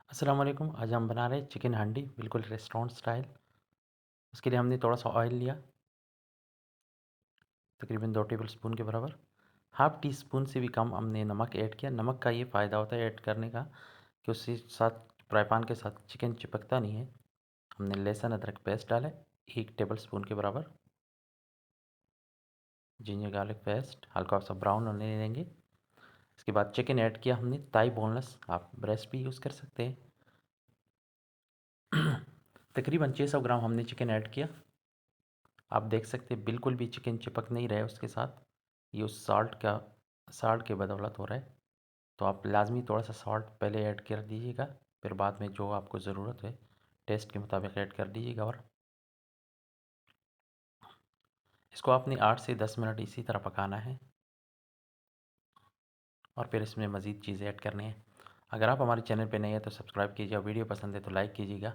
अस्सलाम वालेकुम। आज हम बना रहे हैं चिकन हांडी, बिल्कुल रेस्टोरेंट स्टाइल। उसके लिए हमने थोड़ा सा ऑयल लिया, तकरीबन 2 टेबल स्पून के बराबर। हाफ़ टी स्पून से भी कम हमने नमक ऐड किया। नमक का ये फ़ायदा होता है ऐड करने का कि उसके साथ फ्राई पैन के साथ चिकन चिपकता नहीं है। हमने लहसुन अदरक पेस्ट डाला 1 टेबल स्पून के बराबर। जिंजर गार्लिक पेस्ट हल्का सा ब्राउन होने देंगे। इसके बाद चिकन ऐड किया हमने, ताई बोनलेस, आप ब्रेस्ट भी यूज़ कर सकते हैं। तकरीबन 600 ग्राम हमने चिकन ऐड किया। आप देख सकते हैं बिल्कुल भी चिकन चिपक नहीं रहा है उसके साथ। ये उस साल्ट के बदौलत हो रहा है। तो आप लाजमी थोड़ा सा सॉल्ट पहले ऐड कर दीजिएगा, फिर बाद में जो आपको ज़रूरत है टेस्ट के मुताबिक ऐड कर दीजिएगा। और इसको आपने 8 से 10 मिनट इसी तरह पकाना है और फिर इसमें मज़ीद चीज़ें ऐड करनी है। अगर आप हमारे चैनल पे नए हैं तो सब्सक्राइब कीजिए, वीडियो पसंद है तो लाइक कीजिएगा,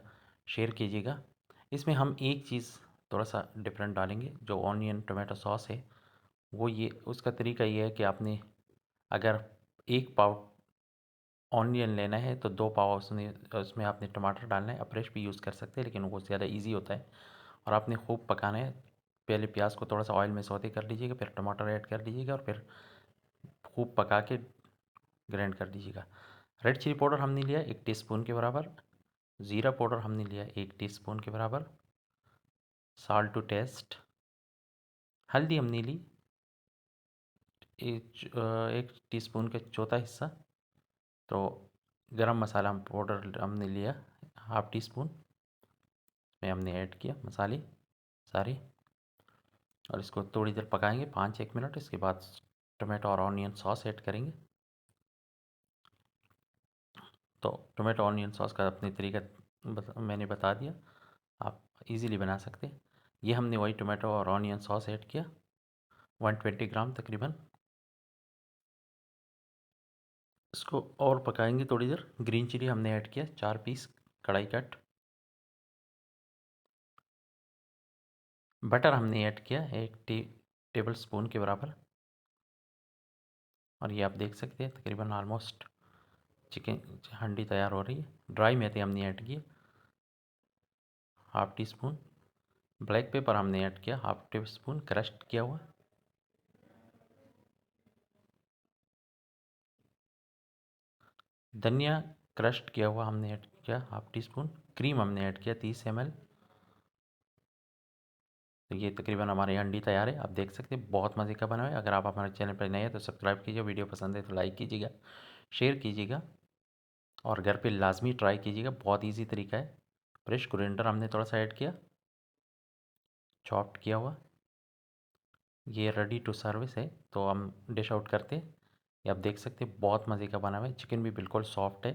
शेयर कीजिएगा। इसमें हम एक चीज़ थोड़ा सा डिफरेंट डालेंगे, जो ऑनियन टोमेटो सॉस है। वो ये उसका तरीका ये है कि आपने अगर 1 पाव ऑनियन लेना है तो 2 पाव उसमें आपने टमाटर डालना है। अफ्रेश भी यूज़ कर सकते हैं, लेकिन वो ज़्यादा ईज़ी होता है। और आपने खूब पकाना है। पहले प्याज को थोड़ा सा ऑयल में सौते कर लीजिएगा, फिर टमाटर ऐड कर दीजिएगा और फिर खूब पका के ग्राइंड कर दीजिएगा। रेड चिली पाउडर हमने लिया 1 टीस्पून के बराबर। ज़ीरा पाउडर हमने लिया 1 टीस्पून के बराबर। Salt to taste. हल्दी हमने ली 1 टीस्पून का चौथा हिस्सा। तो गरम मसाला पाउडर हमने लिया हाफ़ टी स्पून, में हमने ऐड किया मसाले सारे। और इसको थोड़ी देर पकाएंगे 5-1 मिनट। इसके बाद टोमेटो और ऑनियन सॉस ऐड करेंगे। तो टोमेटो ऑनियन सॉस का अपनी तरीका मैंने बता दिया, आप इजीली बना सकते हैं। ये हमने वही टोमेटो और ऑनियन सॉस ऐड किया 120 ग्राम तकरीबन। इसको और पकाएंगे थोड़ी देर। ग्रीन चिली हमने ऐड किया 4 पीस कढ़ाई कट। बटर हमने ऐड किया 1 टेबल स्पून के बराबर। और ये आप देख सकते हैं तकरीबन ऑलमोस्ट चिकन हांडी तैयार हो रही है। ड्राई मेथी हमने ऐड की half tea spoon. Black pepper हमने ऐड किया हाफ़ टी स्पून क्रश्ड किया हुआ। धनिया क्रश्ड किया हुआ हमने ऐड किया हाफ़ टी स्पून। क्रीम हमने ऐड किया 30 ml। तो ये तकरीबन हमारी हांडी तैयार है। आप देख सकते हैं बहुत मज़े का बना है। अगर आप हमारे चैनल पर नए हैं तो सब्सक्राइब कीजिए, वीडियो पसंद है तो लाइक कीजिएगा, शेयर कीजिएगा और घर पे लाजमी ट्राई कीजिएगा। बहुत ईजी तरीका है। फ्रेश कोरिएंडर हमने थोड़ा सा ऐड किया चॉप्ड किया हुआ। ये रेडी टू सर्विस है, तो हम डिश आउट करते हैं। ये आप देख सकते हैं बहुत मज़े का बना हुआ है। चिकन भी बिल्कुल सॉफ्ट है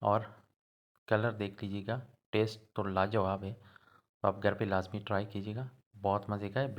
और कलर देख लीजिएगा, टेस्ट तो लाजवाब है। तो आप घर पे लाजमी ट्राई कीजिएगा, बहुत मज़े का है।